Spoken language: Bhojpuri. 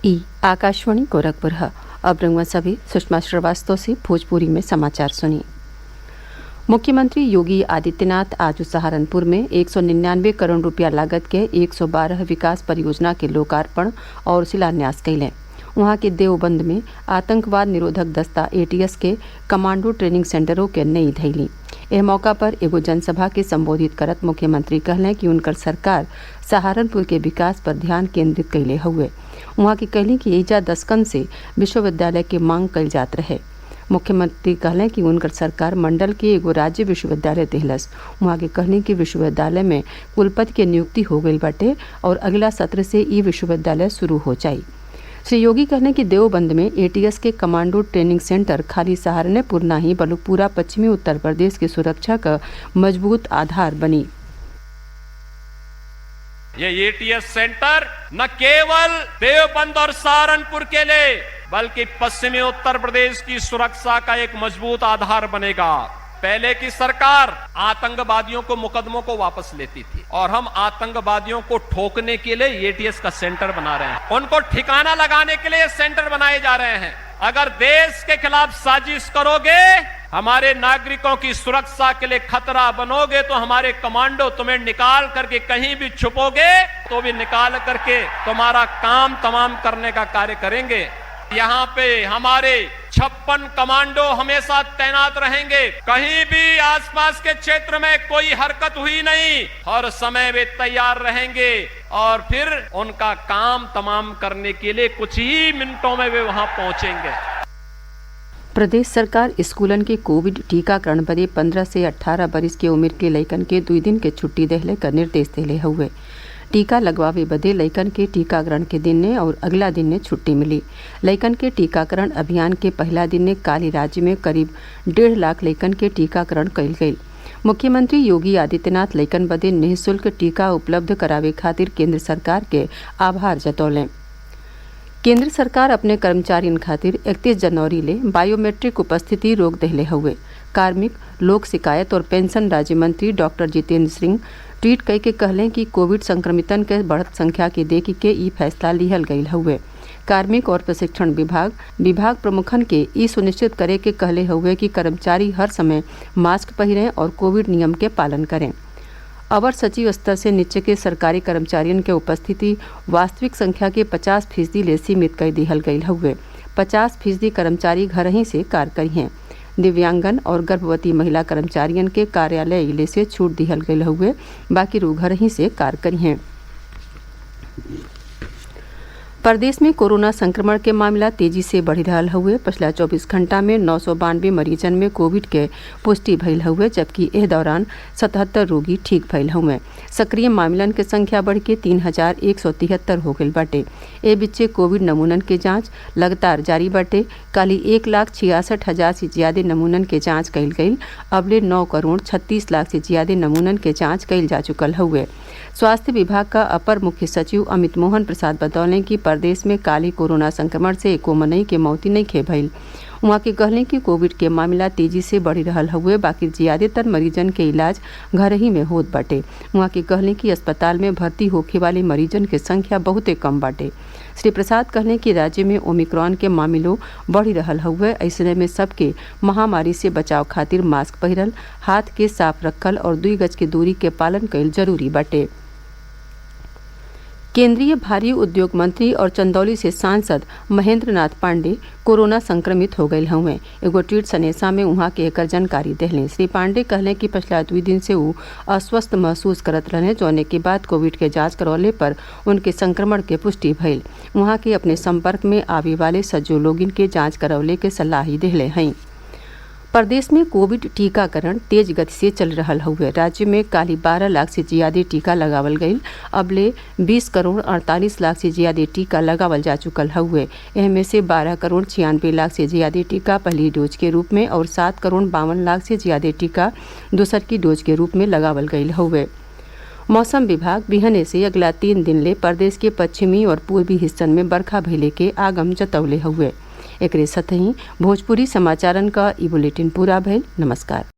आकाशवाणी गोरखपुर है। अब रंगवा सभी सुषमा श्रीवास्तव से भोजपुरी में समाचार सुनिए। मुख्यमंत्री योगी आदित्यनाथ आज सहारनपुर में 199 करोड़ रुपया लागत के 112 विकास परियोजना के लोकार्पण और शिलान्यास कैले। वहां के देवबंद में आतंकवाद निरोधक दस्ता ATS के कमांडो ट्रेनिंग सेंटरों के नई धैली। एह मौका पर एगो जनसभा के संबोधित करत मुख्यमंत्री कहलें कि उनकर सरकार सहारनपुर के विकास पर ध्यान केंद्रित कैले हुए। वहाँ की कहली कि एजा दशकन से विश्वविद्यालय के मांग कल जात रहे। मुख्यमंत्री कहलें कि उनकर सरकार मंडल के एगो राज्य विश्वविद्यालय दिहलस। वहाँ के कहली कि विश्वविद्यालय में कुलपति के नियुक्ति हो गई बाटे और अगला सत्र से ई विश्वविद्यालय शुरू हो जाई। श्री योगी कहने कि देवबंद में ATS के कमांडो ट्रेनिंग सेंटर खाली सहारनपुर नहीं बल्कि पूरा पश्चिमी उत्तर प्रदेश की सुरक्षा का मजबूत आधार बनी। ये ATS सेंटर न केवल देवबंद और सहारनपुर के लिए बल्कि पश्चिमी उत्तर प्रदेश की सुरक्षा का एक मजबूत आधार बनेगा। पहले की सरकार आतंकवादियों को मुकदमों को वापस लेती थी और हम आतंकवादियों को ठोकने के लिए ATS का सेंटर बना रहे हैं। उनको ठिकाना लगाने के लिए सेंटर बनाए जा रहे हैं। अगर देश के खिलाफ साजिश करोगे, हमारे नागरिकों की सुरक्षा के लिए खतरा बनोगे तो हमारे कमांडो तुम्हें निकाल करके कहीं भी छुपोगे तो भी निकाल करके तुम्हारा काम तमाम करने का कार्य करेंगे। यहाँ पे हमारे 56 कमांडो हमेशा तैनात रहेंगे। कहीं भी आसपास के क्षेत्र में कोई हरकत हुई नहीं, हर समय वे तैयार रहेंगे और फिर उनका काम तमाम करने के लिए कुछ ही मिनटों में वे वहां पहुंचेंगे। प्रदेश सरकार स्कूलन के कोविड टीकाकरण बदे 15 से 18 बरिस के उम्र के लइकन के 2 दिन के छुट्टी देहले का निर्देश देले हुए। टीका लगवावे बदे लइकन के टीकाकरण के दिन ने और अगला दिन ने छुट्टी मिली। लइकन के टीकाकरण अभियान के पहला दिन ने काली राज्य में करीब 1.5 लाख लइकन के टीकाकरण कइल गई। मुख्यमंत्री योगी आदित्यनाथ लइकन बदे निःशुल्क टीका उपलब्ध करावे खातिर केंद्र सरकार के आभार जतौलें। केंद्र सरकार अपने कर्मचारियों खातिर 31 जनवरी ले बायोमेट्रिक उपस्थिति रोक देले हुए। कार्मिक, लोक शिकायत और पेंशन राज्य मंत्री डॉक्टर जितेंद्र सिंह ट्वीट कई के कहलें कि कोविड संक्रमितन के बढ़त संख्या के देखी के ई फैसला लिहल गई हुए। कार्मिक और प्रशिक्षण विभाग प्रमुखन के ई सुनिश्चित करे के कहले हुए कि कर्मचारी हर समय मास्क पहिरें और कोविड नियम के पालन करें। अवर सचिव स्तर से नीचे के सरकारी कर्मचारियों के उपस्थिति वास्तविक संख्या के 50% ले सीमित कर दिहल गई हुए। 50% कर्मचारी घर ही से कार्य करी हैं। दिव्यांगन और गर्भवती महिला कर्मचारियों के कार्यालय इले से छूट दिहल गई हुए, बाकी रू घर ही से कार्य करी हैं। प्रदेश में कोरोना संक्रमण के मामला तेजी से बढ़ रहा हुए। पिछला 24 घंटा में 992 मरीजन में कोविड के पुष्टि भइल हुए, जबकि एह दौरान 77 रोगी ठीक भइल हुए। सक्रिय मामलन के संख्या बढ़ के 3173 हो गई बाटे। ए बिच्चे कोविड नमूनन के जांच लगातार जारी बाटे। काली 1,66,000 से ज्यादा नमूनन के जांच कइल गई। अबले 9 करोड़ 36 लाख से ज्यादा नमूनन के जांच कइल जा चुकल हुए। स्वास्थ्य विभाग का अपर मुख्य सचिव अमित मोहन प्रसाद बतौलें कि प्रदेश में काली कोरोना संक्रमण से एको मनई के मौती नहीं खे भइल। वहाँ के कहलें कि कोविड के मामला तेजी से बढ़ी रहल हुए, बाकी ज्यादातर मरीजन के इलाज घर ही में होत बाटे। वहाँ के कहलें कि अस्पताल में भर्ती होखे वाले मरीजन के संख्या बहुते कम बाटे। श्री प्रसाद कहलें कि राज्य में ओमिक्रॉन के मामलों बढ़ी रहल हुए, ऐसे में सबके महामारी से बचाव खातिर मास्क पहिरल, हाथ के साफ रखल और 2 गज के दूरी के पालन कइल जरूरी बाटे। केंद्रीय भारी उद्योग मंत्री और चंदौली से सांसद महेंद्र नाथ पांडे कोरोना संक्रमित हो गए हुए। एगो ट्वीट संदेशा में वहाँ के एकर जानकारी देहलें। श्री पांडे कहलें कि पिछला 2 दिन से वो अस्वस्थ महसूस करत रहे, जौने के बाद कोविड के जांच करौले पर उनके संक्रमण के पुष्टि भइल। वहाँ के अपने संपर्क में आवे वाले सज्जो लोगिन के जांच करौले के सलाह ही देहले हैं। प्रदेश में कोविड टीकाकरण तेज गति से चल रहा हुए। राज्य में काली 12 लाख से ज्यादा टीका लगावल गई। अबले 20 करोड़ 48 लाख से ज्यादा टीका लगावल जा चुकल हुए। इनमें से 12 करोड़ 96 लाख से ज्यादा टीका पहली डोज के रूप में और 7 करोड़ 52 लाख से ज्यादा टीका दूसर की डोज के रूप में लगावल गई हुए। मौसम विभाग बिहने से अगला 3 दिन ले प्रदेश के पश्चिमी और पूर्वी हिस्सन में बरखा भइले के आगम जतौले हुए। एकरे साथ ही भोजपुरी समाचारन का ई बुलेटिन पूरा भइल। नमस्कार।